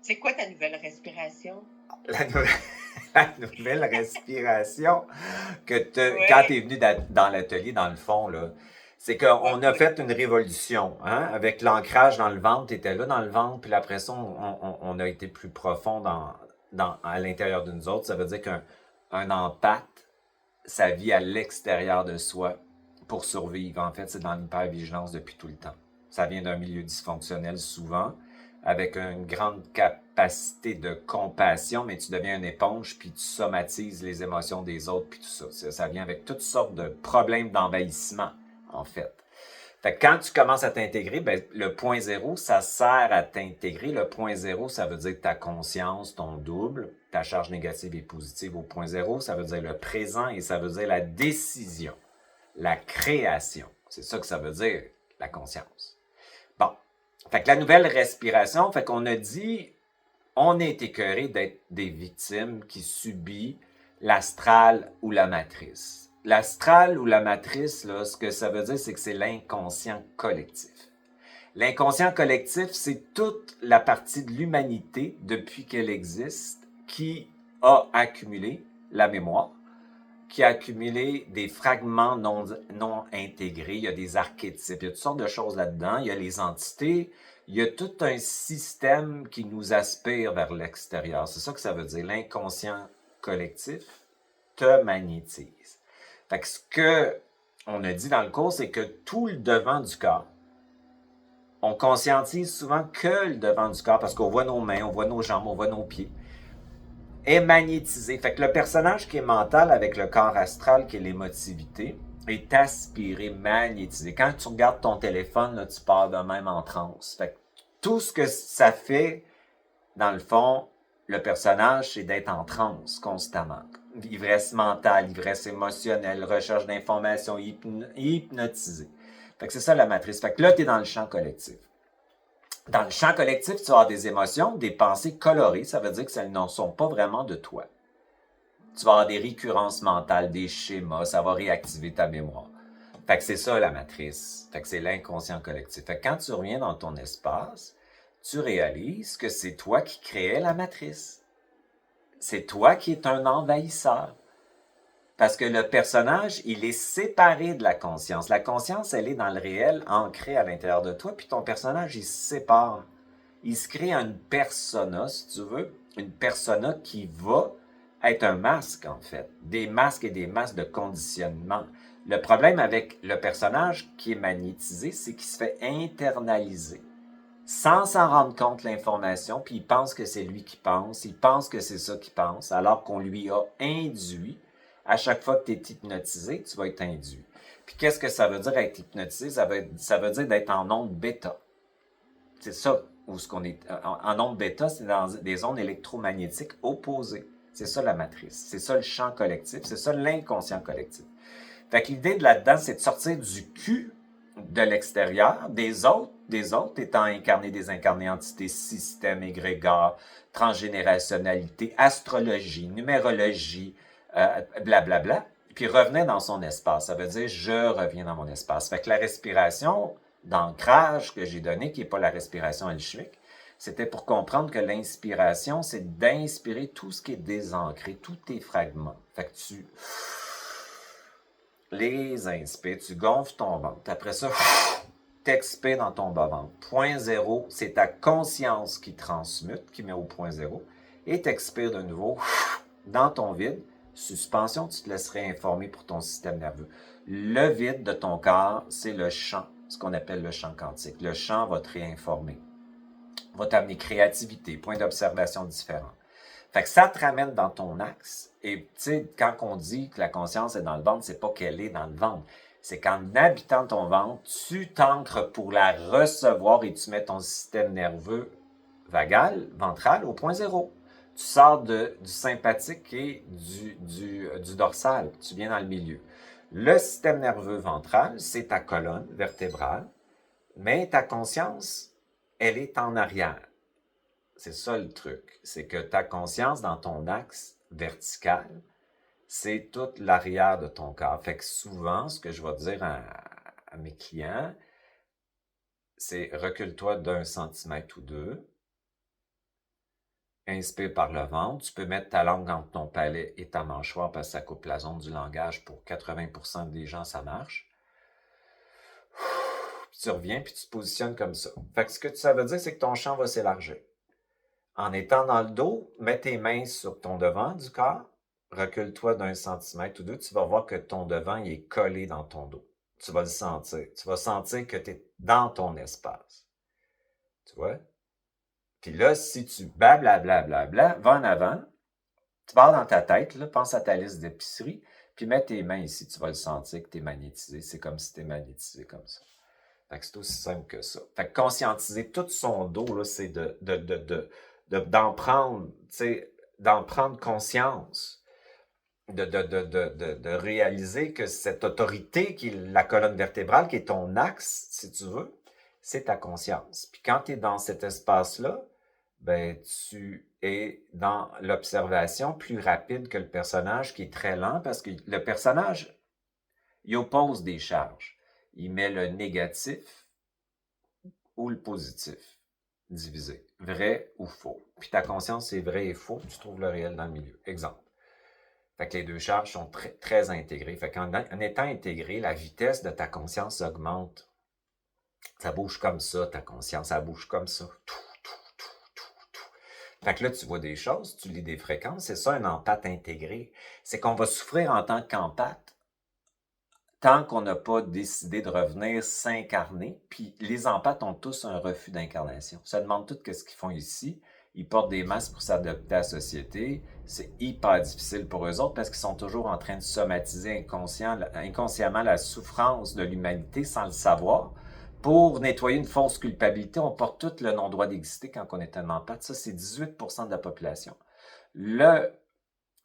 C'est quoi ta nouvelle respiration? La nouvelle, la nouvelle respiration quand tu Ouais, es venu dans l'atelier, dans le fond, là, c'est ouais, qu'on a ouais. fait une révolution, hein, avec l'ancrage dans le ventre. Tu étais là dans le ventre, puis après ça, on a été plus profond à l'intérieur de nous autres. Ça veut dire qu'un empathie, ça vit à l'extérieur de soi pour survivre. En fait, c'est dans l'hypervigilance depuis tout le temps. Ça vient d'un milieu dysfonctionnel souvent, avec une grande capacité de compassion, mais tu deviens une éponge, puis tu somatises les émotions des autres, puis tout ça. Ça vient avec toutes sortes de problèmes d'envahissement, en fait. Fait que quand tu commences à t'intégrer, ben, le point zéro, ça sert à t'intégrer. Le point zéro, ça veut dire ta conscience, ton double, ta charge négative et positive au point zéro. Ça veut dire le présent et ça veut dire la décision, la création. C'est ça que ça veut dire, la conscience. Bon. Fait que la nouvelle respiration, fait qu'on a dit, on est écœuré d'être des victimes qui subissent l'astral ou la matrice. L'astral ou la matrice, là, ce que ça veut dire, c'est que c'est l'inconscient collectif. L'inconscient collectif, c'est toute la partie de l'humanité, depuis qu'elle existe, qui a accumulé la mémoire, qui a accumulé des fragments non intégrés. Il y a des archétypes, il y a toutes sortes de choses là-dedans. Il y a les entités, il y a tout un système qui nous aspire vers l'extérieur. C'est ça que ça veut dire. L'inconscient collectif te magnétise. Fait que ce qu'on a dit dans le cours, c'est que tout le devant du corps, on conscientise souvent que le devant du corps parce qu'on voit nos mains, on voit nos jambes, on voit nos pieds, est magnétisé. Fait que le personnage qui est mental avec le corps astral qui est l'émotivité est aspiré, magnétisé. Quand tu regardes ton téléphone, là, tu pars de même en transe. Fait que tout ce que ça fait, dans le fond, le personnage, c'est d'être en transe constamment. Ivresse mentale, ivresse émotionnelle, recherche d'informations, hypnotisé. Fait que c'est ça la matrice. Fait que là, tu es dans le champ collectif. Dans le champ collectif, tu vas avoir des émotions, des pensées colorées. Ça veut dire que elles n'en sont pas vraiment de toi. Tu vas avoir des récurrences mentales, des schémas. Ça va réactiver ta mémoire. Fait que c'est ça la matrice. Fait que c'est l'inconscient collectif. Fait que quand tu reviens dans ton espace, tu réalises que c'est toi qui créais la matrice. C'est toi qui es un envahisseur. Parce que le personnage, il est séparé de la conscience. La conscience, elle est dans le réel, ancrée à l'intérieur de toi, puis ton personnage, il se sépare. Il se crée une persona, si tu veux, une persona qui va être un masque, en fait. Des masques et des masques de conditionnement. Le problème avec le personnage qui est magnétisé, c'est qu'il se fait internaliser. Sans s'en rendre compte l'information, puis il pense que c'est lui qui pense, il pense que c'est ça qu'il pense, alors qu'on lui a induit. À chaque fois que tu es hypnotisé, tu vas être induit. Puis qu'est-ce que ça veut dire être hypnotisé? Ça veut dire d'être en onde bêta. C'est ça où ce qu'on est. En onde bêta, c'est dans des ondes électromagnétiques opposées. C'est ça la matrice. C'est ça le champ collectif. C'est ça l'inconscient collectif. Fait que l'idée de là-dedans, c'est de sortir du cul de l'extérieur, des autres étant incarnés, désincarnés, entités, systèmes, égrégores, transgénérationnalité, astrologie, numérologie, blablabla, bla, bla, puis revenir dans son espace. Ça veut dire je reviens dans mon espace. Fait que la respiration d'ancrage que j'ai donnée, qui n'est pas la respiration alchimique, c'était pour comprendre que l'inspiration, c'est d'inspirer tout ce qui est désancré, tous tes fragments. Fait que tu les inspires, tu gonfles ton ventre. Après ça, t'expires dans ton bas-ventre. Point zéro, c'est ta conscience qui transmute, qui met au point zéro. Et t'expires de nouveau dans ton vide. Suspension, tu te laisserais informer pour ton système nerveux. Le vide de ton corps, c'est le champ, ce qu'on appelle le champ quantique. Le champ va te réinformer, va t'amener créativité, points d'observation différents. Fait que ça te ramène dans ton axe. Et tu sais, quand on dit que la conscience est dans le ventre, c'est pas qu'elle est dans le ventre. C'est qu'en habitant ton ventre, tu t'ancres pour la recevoir et tu mets ton système nerveux vagal, ventral, au point zéro. Tu sors du sympathique et du dorsal. Tu viens dans le milieu. Le système nerveux ventral, c'est ta colonne vertébrale, mais ta conscience, elle est en arrière. C'est ça le truc. C'est que ta conscience dans ton axe vertical, c'est toute l'arrière de ton corps. Fait que souvent, ce que je vais dire à mes clients, c'est recule-toi d'1 centimètre ou deux. Inspire par le ventre. Tu peux mettre ta langue entre ton palais et ta mâchoire parce que ça coupe la zone du langage. Pour 80% des gens, ça marche. Puis tu reviens, puis tu te positionnes comme ça. Fait que ce que ça veut dire, c'est que ton champ va s'élargir. En étant dans le dos, mets tes mains sur ton devant du corps, recule-toi d'1 centimètre ou 2, tu vas voir que ton devant il est collé dans ton dos. Tu vas le sentir. Tu vas sentir que tu es dans ton espace. Tu vois? Puis là, si tu blablabla, va en avant, tu pars dans ta tête, là, pense à ta liste d'épicerie, puis mets tes mains ici, tu vas le sentir que tu es magnétisé. C'est comme si tu es magnétisé comme ça. Fait que c'est aussi simple que ça. Fait que conscientiser tout son dos, là, c'est d'en prendre, tu sais, d'en prendre conscience, de réaliser que cette autorité qui est la colonne vertébrale, qui est ton axe, si tu veux, c'est ta conscience. Puis quand tu es dans cet espace-là, ben, tu es dans l'observation plus rapide que le personnage qui est très lent parce que le personnage, il oppose des charges. Il met le négatif ou le positif divisé. Vrai ou faux. Puis ta conscience, c'est vrai et faux. Tu trouves le réel dans le milieu. Exemple. Fait que les deux charges sont très, très intégrées. Fait qu'en étant intégré, la vitesse de ta conscience augmente. Ça bouge comme ça, ta conscience. Ça bouge comme ça. Tout. Fait que là, tu vois des choses, tu lis des fréquences. C'est ça, un empathe intégré. C'est qu'on va souffrir en tant qu'empathe tant qu'on n'a pas décidé de revenir s'incarner. Puis les empathes ont tous un refus d'incarnation. Ça demande tout ce qu'ils font ici. Ils portent des masques pour s'adapter à la société. C'est hyper difficile pour eux autres parce qu'ils sont toujours en train de somatiser inconsciemment la souffrance de l'humanité sans le savoir. Pour nettoyer une fausse culpabilité, on porte tout le non-droit d'exister quand on est un empathe. Ça, c'est 18% de la population. Le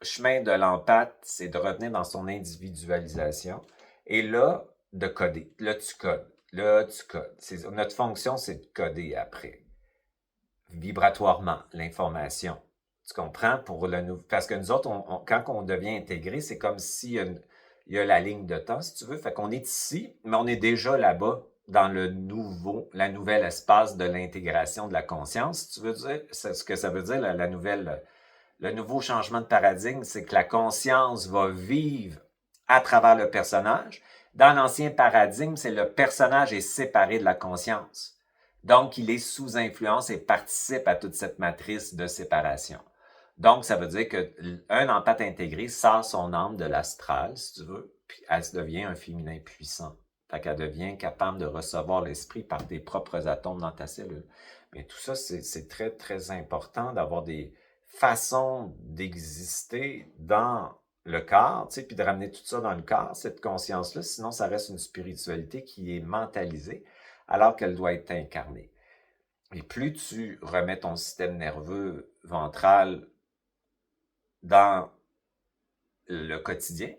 chemin de l'empathe, c'est de revenir dans son individualisation. Et là, de coder. Là, tu codes. Notre fonction, c'est de coder après. Vibratoirement, l'information. Tu comprends? Parce que nous autres, quand on devient intégré, c'est comme s'il y a la ligne de temps, si tu veux. Fait qu'on est ici, mais on est déjà là-bas, dans la nouvelle espace de l'intégration de la conscience. Si tu veux dire, c'est ce que ça veut dire, le nouveau changement de paradigme, c'est que la conscience va vivre à travers le personnage. Dans l'ancien paradigme, c'est le personnage est séparé de la conscience. Donc, il est sous influence et participe à toute cette matrice de séparation. Donc, ça veut dire qu'un empathe intégré sort son âme de l'astral, si tu veux, puis elle devient un féminin puissant. Fait qu'elle devient capable de recevoir l'esprit par tes propres atomes dans ta cellule. Mais tout ça, c'est très, très important d'avoir des façons d'exister dans le corps, tu sais, puis de ramener tout ça dans le corps, cette conscience-là, sinon ça reste une spiritualité qui est mentalisée alors qu'elle doit être incarnée. Et plus tu remets ton système nerveux ventral dans le quotidien,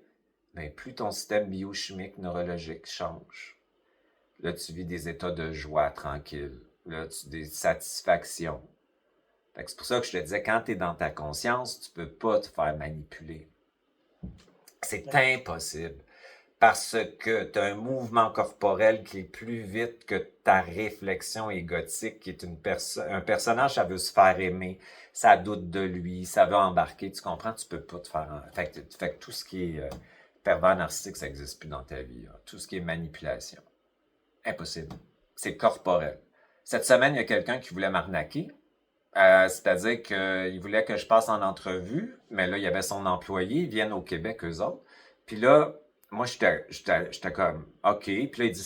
bien, plus ton système biochimique neurologique change. Là, tu vis des états de joie tranquille. Là, des satisfactions. C'est pour ça que je te disais, quand tu es dans ta conscience, tu ne peux pas te faire manipuler. C'est impossible. Parce que tu as un mouvement corporel qui est plus vite que ta réflexion égotique, qui est un personnage, ça veut se faire aimer, ça doute de lui, ça veut embarquer, tu comprends? Tu peux pas te faire... Fait que tout ce qui est pervers narcissique, ça n'existe plus dans ta vie. Là. Tout ce qui est manipulation. Impossible. C'est corporel. Cette semaine, il y a quelqu'un qui voulait m'arnaquer. C'est-à-dire qu'il voulait que je passe en entrevue, mais là, il y avait son employé, ils viennent au Québec, eux autres. Puis là, moi, j'étais comme, OK. Puis là, il dit,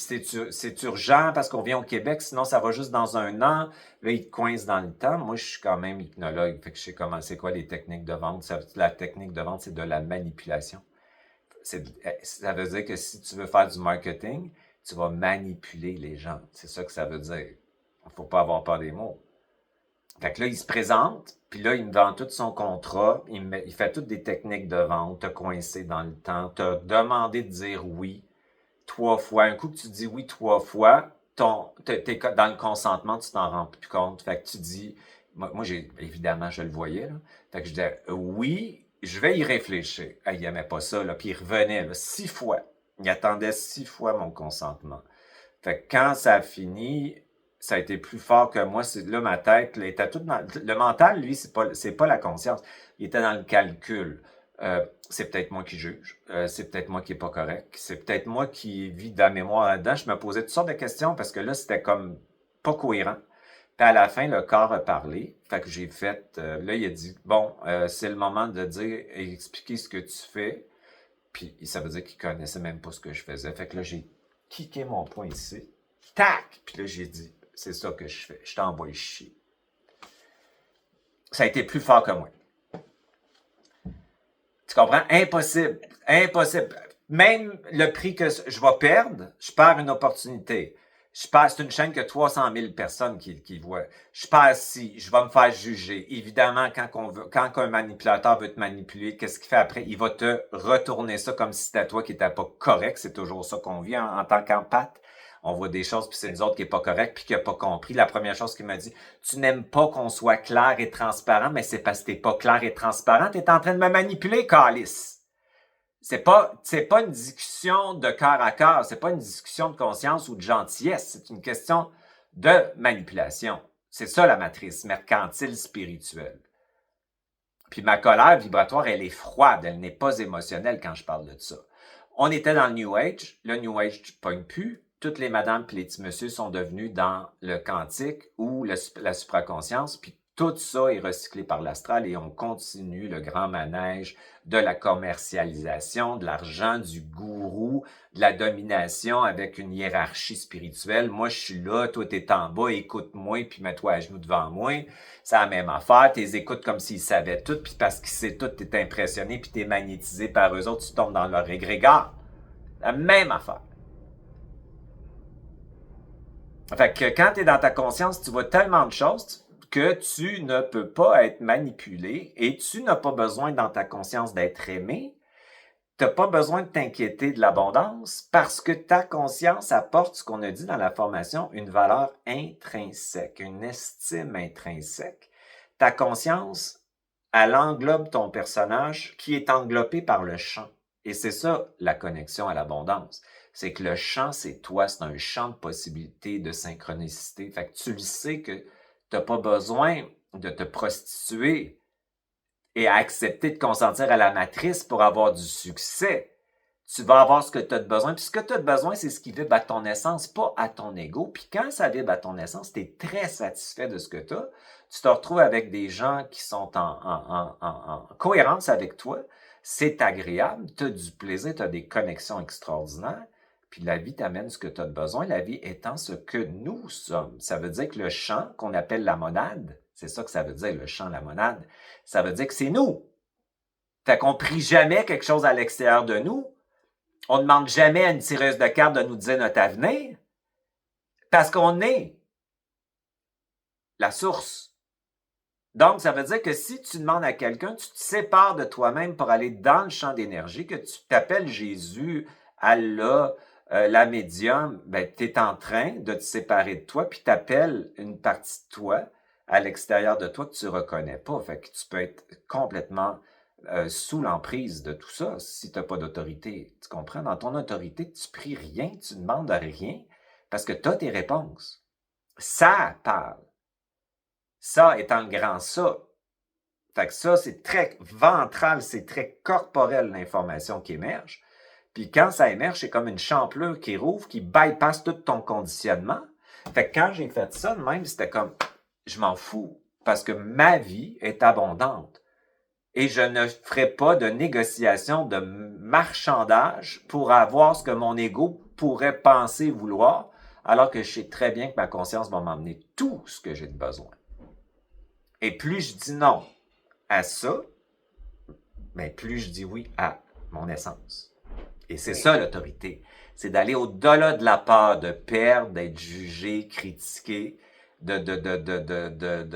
c'est urgent parce qu'on vient au Québec, sinon ça va juste dans 1 an. Là, il te coince dans le temps. Moi, je suis quand même hypnologue, fait que je sais comment, c'est quoi les techniques de vente. La technique de vente, c'est de la manipulation. Ça veut dire que si tu veux faire du marketing, tu vas manipuler les gens. C'est ça que ça veut dire. Il ne faut pas avoir peur des mots. Fait que là, il se présente, puis là, il me vend tout son contrat, il fait toutes des techniques de vente, t'as coincé dans le temps, t'as demandé de dire oui 3 fois. Un coup que tu dis oui 3 fois, t'es dans le consentement, tu t'en rends plus compte. Fait que tu dis, moi évidemment, je le voyais, là. Fait que je disais, oui, je vais y réfléchir. Il aimait pas ça, là, puis il revenait, là, 6 fois. Il attendait 6 fois mon consentement. Fait que quand ça a fini, ça a été plus fort que moi. Là, ma tête, là, était toute le mental, lui, c'est pas la conscience. Il était dans le calcul. C'est peut-être moi qui juge. C'est peut-être moi qui est pas correct. C'est peut-être moi qui vis de la mémoire là-dedans. Je me posais toutes sortes de questions parce que là, c'était comme pas cohérent. Puis à la fin, le corps a parlé. Fait que j'ai fait, là, il a dit, bon, c'est le moment de dire et expliquer ce que tu fais. Puis ça veut dire qu'il connaissait même pas ce que je faisais. Fait que là, j'ai kické mon poing ici. Tac! Puis là, j'ai dit, c'est ça que je fais. Je t'envoie chier. Ça a été plus fort que moi. Tu comprends? Impossible. Impossible. Même le prix que je vais perdre, je perds une opportunité. C'est une chaîne que 300 000 personnes qui voient. Je perds si, je vais me faire juger. Évidemment, quand un manipulateur veut te manipuler, qu'est-ce qu'il fait après? Il va te retourner ça comme si c'était toi qui n'étais pas correct. C'est toujours ça qu'on vit en tant qu'empathe. On voit des choses, puis c'est nous autres qui n'est pas correct, puis qui n'a pas compris. La première chose qu'il m'a dit, tu n'aimes pas qu'on soit clair et transparent, mais c'est parce que t'es pas clair et transparent, t'es en train de me manipuler, Calice. C'est pas une discussion de cœur à cœur, c'est pas une discussion de conscience ou de gentillesse, c'est une question de manipulation. C'est ça la matrice mercantile spirituelle. Puis ma colère vibratoire, elle est froide, elle n'est pas émotionnelle quand je parle de ça. On était dans le New Age, le New Age ne pogne plus, toutes les madames et les petits messieurs sont devenus dans le quantique ou la supraconscience, puis tout ça est recyclé par l'astral et on continue le grand manège de la commercialisation, de l'argent, du gourou, de la domination avec une hiérarchie spirituelle. Moi, je suis là, toi, t'es en bas, écoute-moi, puis mets-toi à genoux devant moi. C'est la même affaire, t'es écoutes comme s'ils savaient tout, puis parce qu'ils savent tout, t'es impressionné, puis t'es magnétisé par eux autres, tu tombes dans leur égrégore. La même affaire. Fait que quand t'es dans ta conscience, tu vois tellement de choses que tu ne peux pas être manipulé et tu n'as pas besoin dans ta conscience d'être aimé. Tu n'as pas besoin de t'inquiéter de l'abondance parce que ta conscience apporte, ce qu'on a dit dans la formation, une valeur intrinsèque, une estime intrinsèque. Ta conscience, elle englobe ton personnage qui est englobé par le champ. Et c'est ça la connexion à l'abondance. C'est que le champ, c'est toi, c'est un champ de possibilités, de synchronicité. Fait que tu le sais que tu n'as pas besoin de te prostituer et à accepter de consentir à la matrice pour avoir du succès. Tu vas avoir ce que tu as besoin. Puis ce que tu as besoin, c'est ce qui vibre à ton essence, pas à ton ego. Puis quand ça vibre à ton essence, tu es très satisfait de ce que tu as. Tu te retrouves avec des gens qui sont en cohérence avec toi. C'est agréable, tu as du plaisir, tu as des connexions extraordinaires. Puis la vie t'amène ce que tu as besoin, la vie étant ce que nous sommes. Ça veut dire que le champ qu'on appelle la monade, c'est ça que ça veut dire, le champ, la monade, ça veut dire que c'est nous. Fait qu'on prie jamais quelque chose à l'extérieur de nous. On ne demande jamais à une tireuse de cartes de nous dire notre avenir parce qu'on est la source. Donc, ça veut dire que si tu demandes à quelqu'un, tu te sépares de toi-même pour aller dans le champ d'énergie, que tu t'appelles Jésus, Allah, la médium, ben, tu es en train de te séparer de toi, puis tu appelles une partie de toi à l'extérieur de toi que tu ne reconnais pas. Fait que tu peux être complètement sous l'emprise de tout ça si tu n'as pas d'autorité. Tu comprends? Dans ton autorité, tu pries rien, tu ne demandes rien parce que tu as tes réponses. Ça parle. Ça étant le grand ça. Fait que ça, c'est très ventral, c'est très corporel l'information qui émerge. Puis quand ça émerge, c'est comme une champlure qui rouvre, qui bypasse tout ton conditionnement. Fait que quand j'ai fait ça, même, c'était comme, je m'en fous, parce que ma vie est abondante. Et je ne ferai pas de négociation, de marchandage pour avoir ce que mon ego pourrait penser vouloir, alors que je sais très bien que ma conscience va m'emmener tout ce que j'ai de besoin. Et plus je dis non à ça, mais plus je dis oui à mon essence. Et c'est ça l'autorité. C'est d'aller au-delà de la peur de perdre, d'être jugé, critiqué, de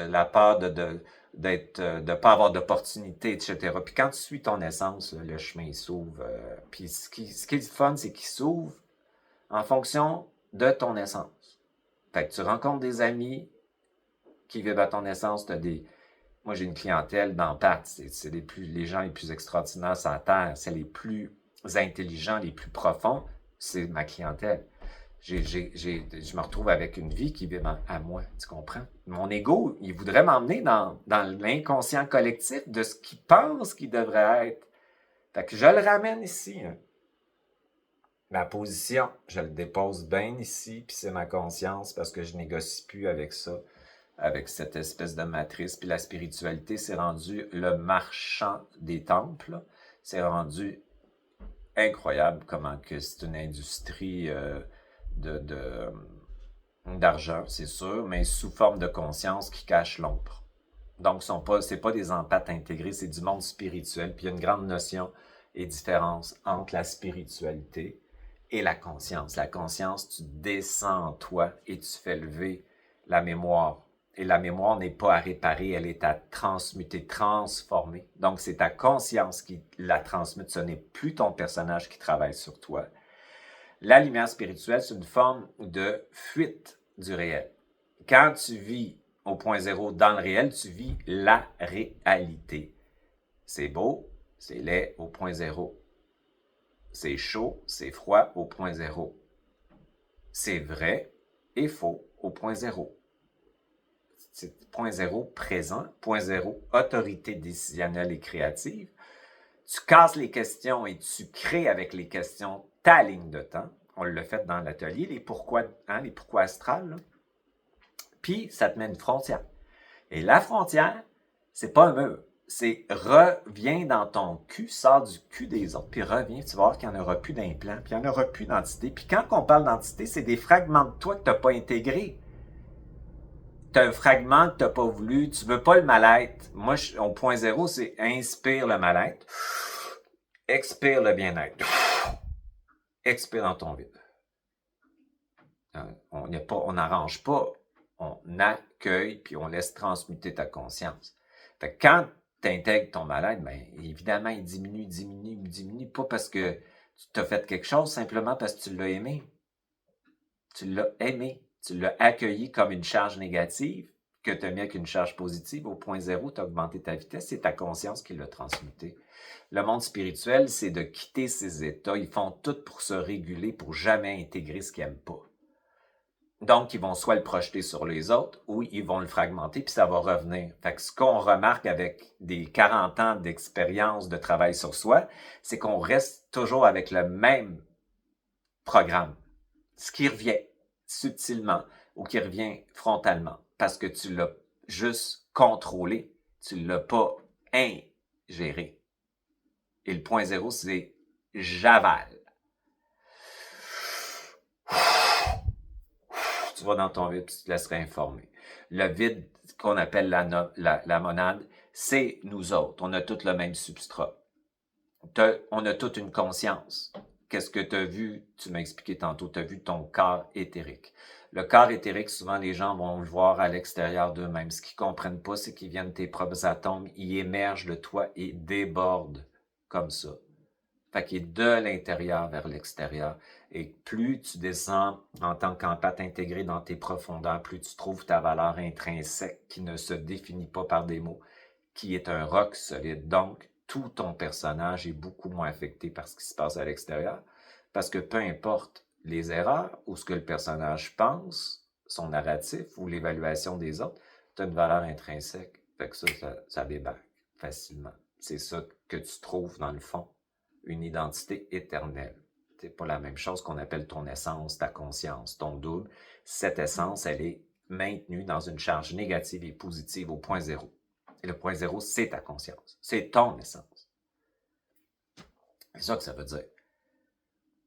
la peur de pas avoir d'opportunité, etc. Puis quand tu suis ton essence, là, le chemin s'ouvre. Puis ce qui est fun, c'est qu'il s'ouvre en fonction de ton essence. Fait que tu rencontres des amis qui vivent à ton essence, moi, j'ai une clientèle d'empathie. C'est les gens les plus extraordinaires sur la Terre. C'est les plus intelligents, les plus profonds. C'est ma clientèle. Je me retrouve avec une vie qui vit à moi, tu comprends? Mon ego, il voudrait m'emmener dans l'inconscient collectif de ce qu'il pense qu'il devrait être. Fait que je le ramène ici. Hein. Ma position, je le dépose bien ici, puis c'est ma conscience parce que je négocie plus avec ça, avec cette espèce de matrice. Puis la spiritualité, c'est rendu le marchand des temples. C'est rendu incroyable comment que c'est une industrie d'argent, c'est sûr, mais sous forme de conscience qui cache l'ombre. Donc, c'est pas des empathes intégrés, c'est du monde spirituel. Puis il y a une grande notion et différence entre la spiritualité et la conscience. La conscience, tu descends en toi et tu fais lever la mémoire. Et la mémoire n'est pas à réparer, elle est à transmuter, transformer. Donc, c'est ta conscience qui la transmute. Ce n'est plus ton personnage qui travaille sur toi. La lumière spirituelle, c'est une forme de fuite du réel. Quand tu vis au point zéro dans le réel, tu vis la réalité. C'est beau, c'est laid au point zéro. C'est chaud, c'est froid au point zéro. C'est vrai et faux au point zéro. C'est point zéro présent, point zéro autorité décisionnelle et créative. Tu casses les questions et tu crées avec les questions ta ligne de temps. On l'a fait dans l'atelier, les pourquoi astrales. Là. Puis, ça te met une frontière. Et la frontière, c'est pas un mur. C'est reviens dans ton cul, sors du cul des autres, puis reviens, tu vas voir qu'il n'y en aura plus d'implants, puis il n'y en aura plus d'entités. Puis quand on parle d'entité, c'est des fragments de toi que tu n'as pas intégrés. Tu as un fragment que tu n'as pas voulu, tu veux pas le mal-être. Moi, au point zéro, c'est inspire le mal-être, expire le bien-être, expire dans ton vide. On n'arrange pas, on accueille puis on laisse transmuter ta conscience. Fait que quand tu intègres ton mal-être, bien, évidemment, il diminue, pas parce que tu t'as fait quelque chose, simplement parce que tu l'as aimé. Tu l'as aimé, tu l'as accueilli comme une charge négative que tu as mis avec une charge positive. Au point zéro, tu as augmenté ta vitesse, c'est ta conscience qui l'a transmuté. Le monde spirituel, c'est de quitter ces états. Ils font tout pour se réguler, pour jamais intégrer ce qu'ils n'aiment pas. Donc, ils vont soit le projeter sur les autres ou ils vont le fragmenter, puis ça va revenir. Fait que ce qu'on remarque avec des 40 ans d'expérience de travail sur soi, c'est qu'on reste toujours avec le même programme. Ce qui revient subtilement ou qui revient frontalement, parce que tu l'as juste contrôlé, tu ne l'as pas ingéré. Et le point zéro, c'est j'avale. Tu vas dans ton vide, tu te laisserais informer. Le vide qu'on appelle la monade, c'est nous autres. On a tous le même substrat. On a toute une conscience. Qu'est-ce que tu as vu? Tu m'as expliqué tantôt, tu as vu ton corps éthérique. Le corps éthérique, souvent, les gens vont le voir à l'extérieur d'eux-mêmes. Ce qu'ils ne comprennent pas, c'est qu'ils viennent de tes propres atomes, ils émergent de toi et débordent comme ça. Fait qu'il est de l'intérieur vers l'extérieur. Et plus tu descends en tant qu'empathe intégré dans tes profondeurs, plus tu trouves ta valeur intrinsèque qui ne se définit pas par des mots, qui est un roc solide. Donc, tout ton personnage est beaucoup moins affecté par ce qui se passe à l'extérieur, parce que peu importe les erreurs ou ce que le personnage pense, son narratif ou l'évaluation des autres, tu as une valeur intrinsèque. Fait que ça débarque facilement. C'est ça que tu trouves dans le fond. Une identité éternelle. C'est pas la même chose qu'on appelle ton essence, ta conscience, ton double. Cette essence, elle est maintenue dans une charge négative et positive au point zéro. Et le point zéro, c'est ta conscience. C'est ton essence. C'est ça que ça veut dire.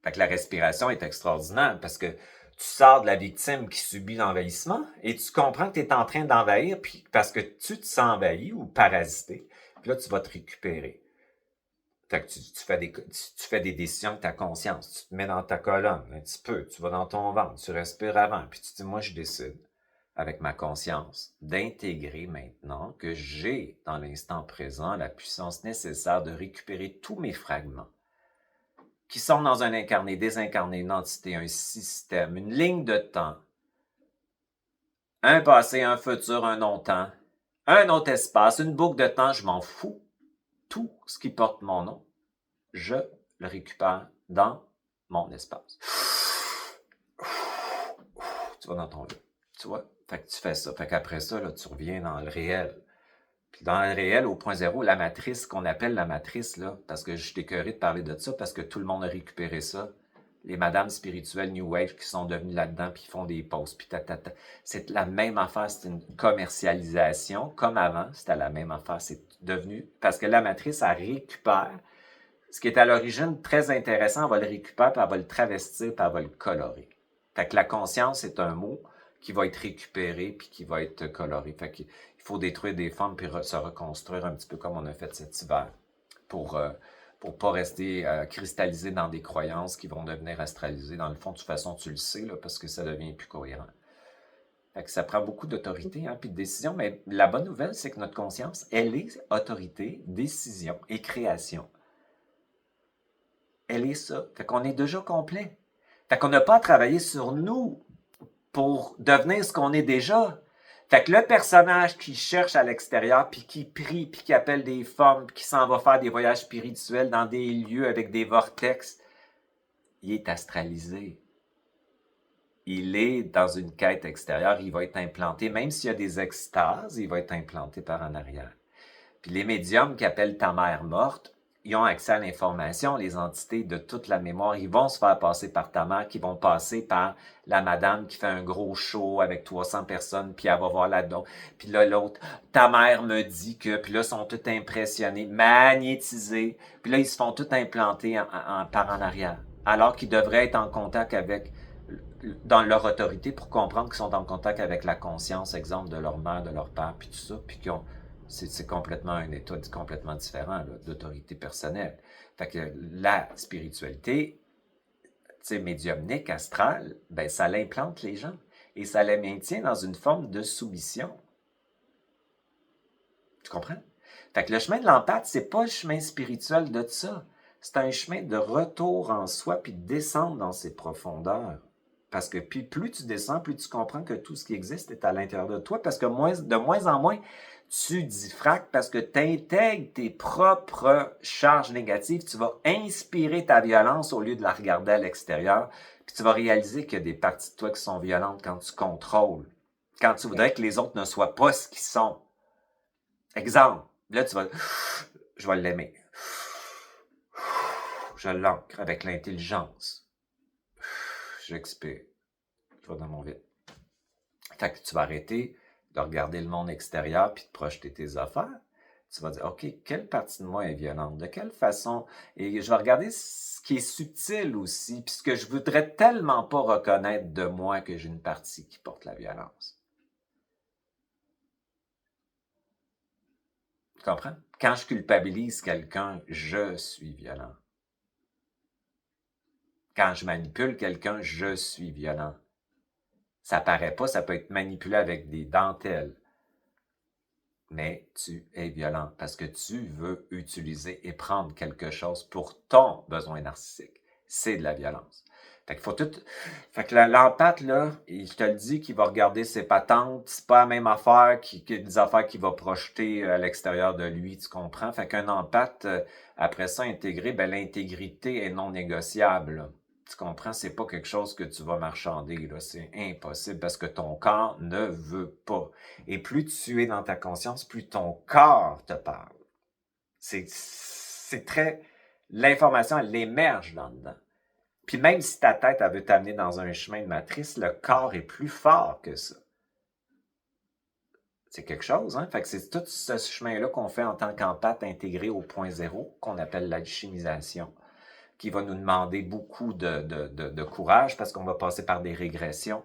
Fait que la respiration est extraordinaire parce que tu sors de la victime qui subit l'envahissement et tu comprends que tu es en train d'envahir puis parce que tu te sens envahi ou parasité. Puis là, tu vas te récupérer. Fait que tu fais des décisions avec ta conscience. Tu te mets dans ta colonne un petit peu. Tu vas dans ton ventre. Tu respires avant. Puis tu te dis, moi, je décide avec ma conscience d'intégrer maintenant que j'ai dans l'instant présent la puissance nécessaire de récupérer tous mes fragments qui sont dans un incarné, désincarné, une entité, un système, une ligne de temps, un passé, un futur, un non-temps, un autre espace, une boucle de temps, je m'en fous. Tout ce qui porte mon nom, je le récupère dans mon espace. tu vas dans ton lit. Tu vois? Fait que tu fais ça. Fait qu'après ça, là, tu reviens dans le réel. Puis dans le réel, au point zéro, la matrice, qu'on appelle la matrice, là, parce que je suis écœuré de parler de ça, parce que tout le monde a récupéré ça. Les madames spirituelles New Wave qui sont devenues là-dedans, puis font des posts, puis tatata. C'est la même affaire, c'est une commercialisation. Comme avant, c'était la même affaire. C'est devenu... Parce que la matrice, elle récupère ce qui est à l'origine très intéressant, elle va le récupérer, puis elle va le travestir, puis elle va le colorer. Fait que la conscience est un mot qui va être récupéré, puis qui va être coloré. Fait qu'il faut détruire des formes, puis se reconstruire un petit peu comme on a fait cet hiver, pour pas rester cristallisé dans des croyances qui vont devenir astralisées. Dans le fond, de toute façon, tu le sais, là, parce que ça devient plus cohérent. Fait que ça prend beaucoup d'autorité, puis de décision, mais la bonne nouvelle, c'est que notre conscience, elle est autorité, décision et création. Elle est ça. Fait qu'on est déjà complet. Fait qu'on n'a pas à travailler sur nous pour devenir ce qu'on est déjà. Fait que le personnage qui cherche à l'extérieur, puis qui prie, puis qui appelle des femmes, puis qui s'en va faire des voyages spirituels dans des lieux avec des vortex, il est astralisé. Il est dans une quête extérieure, il va être implanté, même s'il y a des extases, il va être implanté par en arrière. Puis les médiums qui appellent ta mère morte, ils ont accès à l'information, les entités de toute la mémoire. Ils vont se faire passer par ta mère, qui vont passer par la madame qui fait un gros show avec 300 personnes, puis elle va voir là-dedans. Puis là, l'autre, ta mère me dit que, puis là, ils sont tous impressionnés, magnétisés. Puis là, ils se font tous implanter par en arrière. Alors qu'ils devraient être en contact avec, dans leur autorité, pour comprendre qu'ils sont en contact avec la conscience, exemple, de leur mère, de leur père, puis tout ça, puis qu'ils ont... C'est complètement un état complètement différent d'autorité personnelle. Fait que la spiritualité, médiumnique, astrale, ben ça l'implante les gens et ça les maintient dans une forme de soumission. Tu comprends? Fait que le chemin de l'empathe, c'est pas le chemin spirituel de ça. C'est un chemin de retour en soi puis de descendre dans ses profondeurs. Parce que puis plus tu descends, plus tu comprends que tout ce qui existe est à l'intérieur de toi. Parce que de moins en moins, tu diffractes parce que tu intègres tes propres charges négatives. Tu vas inspirer ta violence au lieu de la regarder à l'extérieur. Puis tu vas réaliser qu'il y a des parties de toi qui sont violentes quand tu contrôles. Quand tu voudrais que les autres ne soient pas ce qu'ils sont. Exemple, là tu vas... Je vais l'aimer. Je l'ancre avec l'intelligence. J'expire. Je vais dans mon vide. Fait que tu vas arrêter de regarder le monde extérieur puis de projeter tes affaires. Tu vas dire, OK, quelle partie de moi est violente? De quelle façon? Et je vais regarder ce qui est subtil aussi, puis ce que je voudrais tellement pas reconnaître de moi que j'ai une partie qui porte la violence. Tu comprends? Quand je culpabilise quelqu'un, je suis violent. Quand je manipule quelqu'un, je suis violent. Ça paraît pas, ça peut être manipulé avec des dentelles. Mais tu es violent parce que tu veux utiliser et prendre quelque chose pour ton besoin narcissique. C'est de la violence. Fait qu'il faut tout... Fait que l'empathe, là, je te le dis, qu'il va regarder ses patentes, c'est pas la même affaire des affaires qu'il va projeter à l'extérieur de lui, tu comprends? Fait qu'un empathe, après ça, intégré, ben l'intégrité est non négociable, là. Tu comprends? C'est pas quelque chose que tu vas marchander, là. C'est impossible parce que ton corps ne veut pas. Et plus tu es dans ta conscience, plus ton corps te parle. C'est très... L'information, elle émerge là-dedans. Puis même si ta tête, elle veut t'amener dans un chemin de matrice, le corps est plus fort que ça. C'est quelque chose, hein? Fait que c'est tout ce chemin-là qu'on fait en tant qu'empathe intégré au point zéro, qu'on appelle l'alchimisation, qui va nous demander beaucoup de courage parce qu'on va passer par des régressions,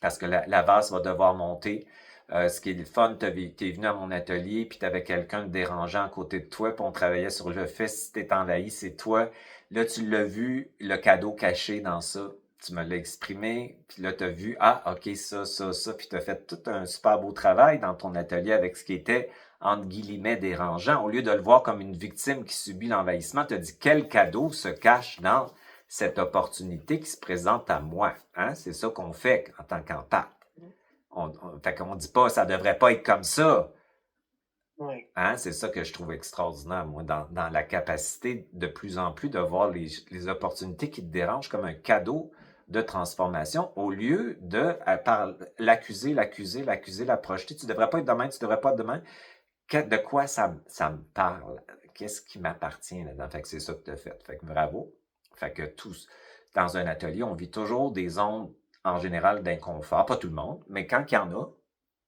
parce que la vase va devoir monter. Ce qui est le fun, t'es venu à mon atelier, puis t'avais quelqu'un de dérangeant à côté de toi, puis on travaillait sur le fait, si t'es envahi, c'est toi. Là, tu l'as vu, le cadeau caché dans ça. Tu me l'as exprimé, puis là, t'as vu, ah, OK, ça, puis t'as fait tout un super beau travail dans ton atelier avec ce qui était, entre guillemets, dérangeant. Au lieu de le voir comme une victime qui subit l'envahissement, t'as dit, quel cadeau se cache dans cette opportunité qui se présente à moi? Hein? C'est ça qu'on fait en tant qu'empathe. Fait qu'on dit pas, ça devrait pas être comme ça. Oui. Hein? C'est ça que je trouve extraordinaire, moi, dans la capacité de plus en plus de voir les opportunités qui te dérangent comme un cadeau de transformation au lieu de par l'accuser, la projeter. Tu devrais pas être demain, tu devrais pas être demain. De quoi ça me parle? Qu'est-ce qui m'appartient là-dedans? Fait que c'est ça que tu as fait. Fait que bravo. Fait que tous, dans un atelier, on vit toujours des ondes, en général, d'inconfort. Pas tout le monde, mais quand il y en a,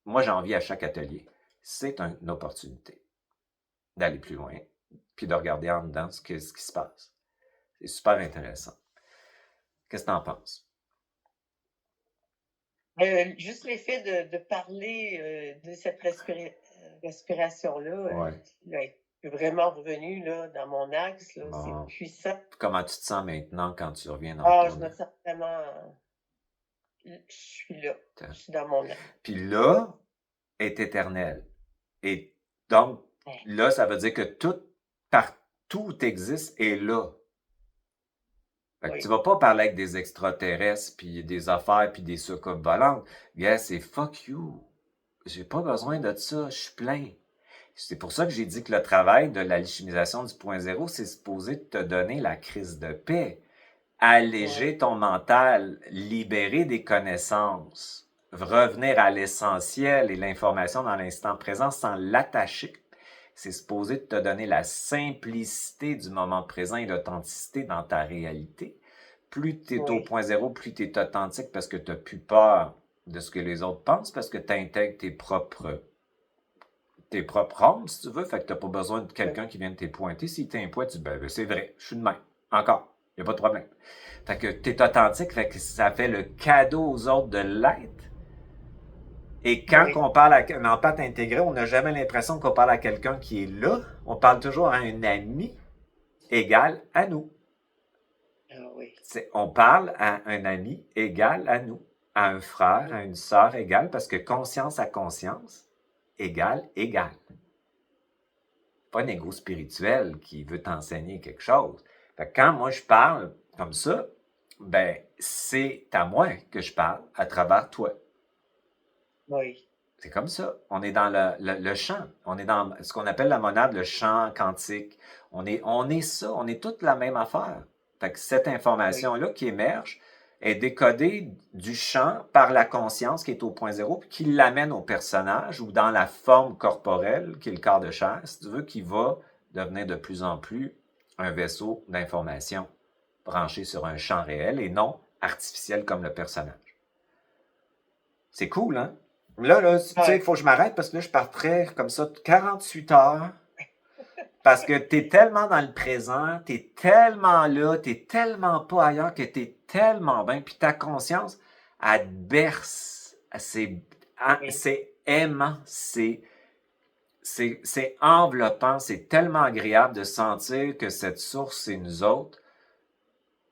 moi, j'en vis à chaque atelier. C'est une opportunité d'aller plus loin, puis de regarder en dedans ce qui se passe. C'est super intéressant. Qu'est-ce que tu en penses? Juste l'effet de parler de cette respiration-là, Ouais. est vraiment revenu là, dans mon axe. Là, Bon. c'est puissant. Comment tu te sens maintenant quand tu reviens dans Ah, ton... je me sens vraiment... Je suis là. Attends. Je suis dans mon axe. Puis là est éternel. Et donc, Ouais. là, ça veut dire que partout existe est là. Fait que Oui. tu vas pas parler avec des extraterrestres, puis des affaires, puis des soucoupes volantes. Gars, c'est fuck you. J'ai pas besoin de ça, je suis plein. C'est pour ça que j'ai dit que le travail de l'alchimisation du point zéro, c'est supposé te donner la crise de paix, alléger ton mental, libérer des connaissances, revenir à l'essentiel et l'information dans l'instant présent sans l'attacher. C'est supposé te donner la simplicité du moment présent et l'authenticité dans ta réalité. Plus tu es au Oui. point zéro, plus tu es authentique parce que tu n'as plus peur de ce que les autres pensent, parce que tu intègres tes propres ondes, si tu veux. Fait que tu n'as pas besoin de quelqu'un qui vienne te pointer. S'il t'impointe, tu dis, ben, c'est vrai, je suis de même. Encore. Il n'y a pas de problème. Fait que tu es authentique, fait que ça fait le cadeau aux autres de l'être. Et quand Oui. on parle à un empathe intégré, on n'a jamais l'impression qu'on parle à quelqu'un qui est là. On parle toujours à un ami égal à nous. Ah oui. On parle à un ami égal à nous, à un frère, à une sœur égale, parce que conscience à conscience égale égal. Pas un égo spirituel qui veut t'enseigner quelque chose. Fait que quand moi je parle comme ça, ben c'est à moi que je parle à travers toi. Oui. C'est comme ça. On est dans le champ. On est dans ce qu'on appelle la monade, le champ quantique. On est ça. On est toute la même affaire. Fait que cette information-là qui émerge est décodée du champ par la conscience qui est au point zéro, puis qui l'amène au personnage ou dans la forme corporelle, qui est le corps de chair, si tu veux, qui va devenir de plus en plus un vaisseau d'information branché sur un champ réel et non artificiel comme le personnage. C'est cool, hein? Là, tu sais, il faut que je m'arrête parce que là, je partirais comme ça 48 heures. Parce que tu es tellement dans le présent, tu es tellement là, tu n'es tellement pas ailleurs que tu es tellement bien. Puis ta conscience, elle te berce. C'est aimant, c'est enveloppant, c'est tellement agréable de sentir que cette source, c'est nous autres.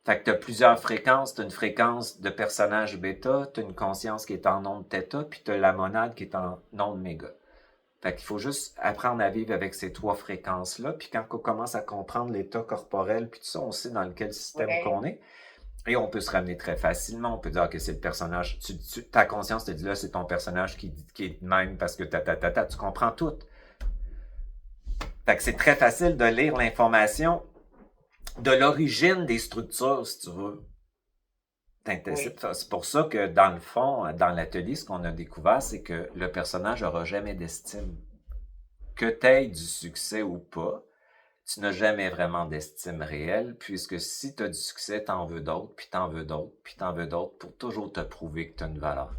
Fait que tu as plusieurs fréquences. Tu as une fréquence de personnage bêta, tu as une conscience qui est en onde θ, puis tu as la monade qui est en onde méga. Fait qu'il faut juste apprendre à vivre avec ces trois fréquences-là. Puis quand on commence à comprendre l'état corporel, puis tout ça, on sait dans quel système qu'on est. Et on peut se ramener très facilement. On peut dire que c'est le personnage. Ta conscience te dit là, c'est ton personnage qui est même parce que tu comprends tout. Fait que c'est très facile de lire l'information de l'origine des structures, si tu veux. C'est pour ça que, dans le fond, dans l'atelier, ce qu'on a découvert, c'est que le personnage n'aura jamais d'estime. Que tu aies du succès ou pas, tu n'as jamais vraiment d'estime réelle, puisque si tu as du succès, tu en veux d'autres, puis tu en veux d'autres, puis tu en veux d'autres, pour toujours te prouver que tu as une valeur.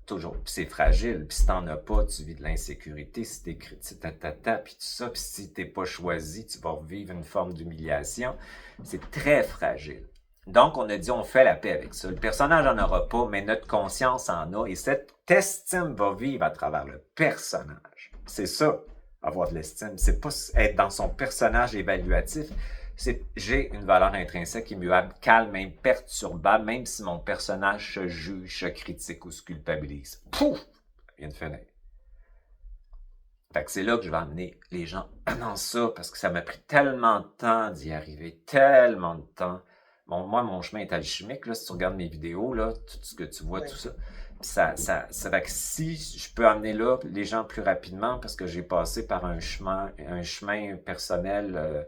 Toujours. Puis c'est fragile. Puis si t'en as pas, tu vis de l'insécurité. Si t'es critique, puis tout ça. Puis si t'es pas choisi, tu vas vivre une forme d'humiliation. C'est très fragile. Donc, on a dit, on fait la paix avec ça. Le personnage n'en aura pas, mais notre conscience en a. Et cette estime va vivre à travers le personnage. C'est ça, avoir de l'estime. C'est pas être dans son personnage évaluatif. C'est j'ai une valeur intrinsèque, immuable, calme, imperturbable, même si mon personnage se juge, se critique ou se culpabilise. Pouf! Il y a une fenêtre. Fait que c'est là que je vais amener les gens dans ça, parce que ça m'a pris tellement de temps d'y arriver, tellement de temps. Bon, moi, mon chemin est alchimique, là, si tu regardes mes vidéos, là, tout ce que tu vois, tout ça. Puis ça fait que si je peux amener là les gens plus rapidement, parce que j'ai passé par un chemin personnel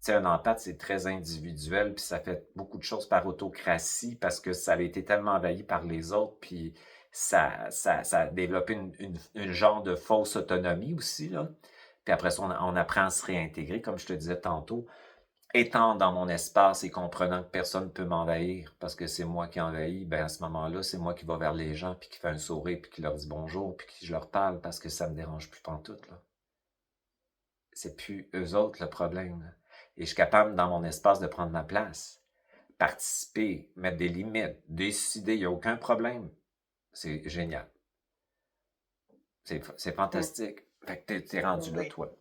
sais, un empathe, c'est très individuel, puis ça fait beaucoup de choses par autocratie parce que ça a été tellement envahi par les autres, puis ça a développé une genre de fausse autonomie aussi, là. Puis après ça, on apprend à se réintégrer, comme je te disais tantôt, étant dans mon espace et comprenant que personne ne peut m'envahir parce que c'est moi qui envahis, ben à ce moment-là, c'est moi qui va vers les gens, puis qui fait un sourire, puis qui leur dit bonjour, puis qui je leur parle parce que ça me dérange plus pantoute, là. C'est plus eux autres le problème, là. Et je suis capable, dans mon espace, de prendre ma place, participer, mettre des limites, décider, il n'y a aucun problème. C'est génial. C'est Mmh. fantastique. Fait que t'es rendu là, Oui. toi.